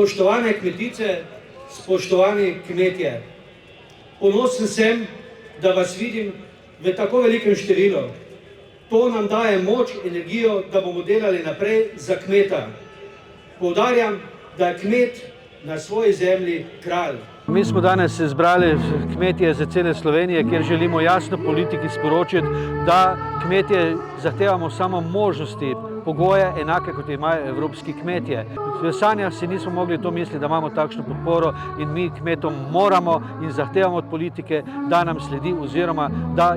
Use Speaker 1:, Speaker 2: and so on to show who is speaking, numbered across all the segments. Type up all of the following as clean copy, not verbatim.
Speaker 1: Spoštovane kmetice, spoštovani kmetje, ponosen sem, da vas vidim v tako velikem številu. To nam daje moč, energijo, da bomo delali naprej za kmeta. Poudarjam, da je kmet na svoji zemlji kralj.
Speaker 2: Mi smo danes se zbrali kmetje za cele Slovenije, kjer želimo jasno politiki sporočiti, da kmetje zahtevamo samo možnosti, pogoje enake, kot imajo evropski kmetje. V sanjah si nismo mogli to misliti, da imamo takšno podporo in mi kmetom moramo in zahtevamo od politike, da nam sledi oziroma da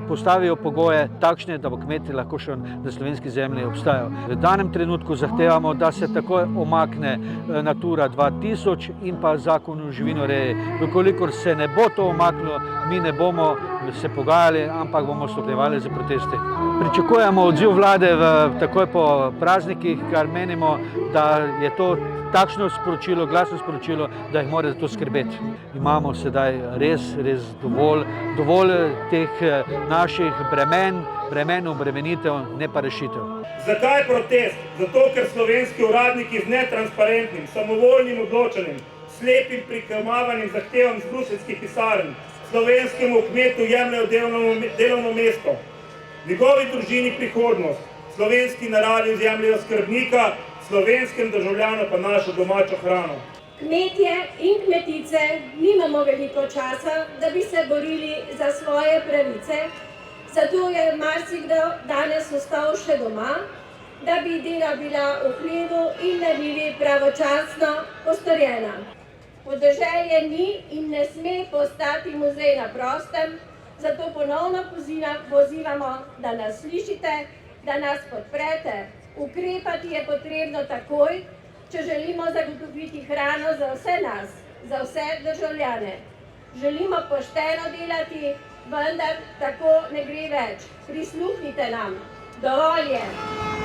Speaker 2: postavijo pogoje takšne, da bo kmetje lahko še na slovenski zemlji obstajal. V danem trenutku zahtevamo, da se takoj omakne Natura 2000 in pa zakon o živinoreji. Vkolikor se ne bo to omaknilo, mi ne bomo se pogajali, ampak bomo stopnjevali za proteste. Pričakujemo odziv vlade takoj po praznikih, kar menimo, da je to takšno sporočilo, glasno sporočilo, da jih mora za to skrbeti. Imamo sedaj res dovolj teh naših bremen, obremenitev, ne pa rešitev.
Speaker 3: Zakaj protest? Zato, ker slovenski uradniki z netransparentnim, samovoljnim odločanjem, slepim prikamavanjem zahtevam z bruseljskih pisarn slovenskemu kmetu jemljajo delovno mesto, njegovi družini prihodnost, slovenski naravi vzjemljajo skrbnika, slovenskem državljanu pa našo domačo hrano.
Speaker 4: Kmetje in kmetice nimamo veliko časa, da bi se borili za svoje pravice, zato je marsikdo danes ostal še doma, da bi dela bila v hlevu in nevivi pravočasno postorjena. Podeželje ni in ne sme postati muzej na prostem, zato ponovno pozivamo, da nas slišite, da nas podprete. Ukrepati je potrebno takoj, če želimo zagotoviti hrano za vse nas, za vse državljane. Želimo pošteno delati, vendar tako ne gre več. Prisluhnite nam. Dovolj je!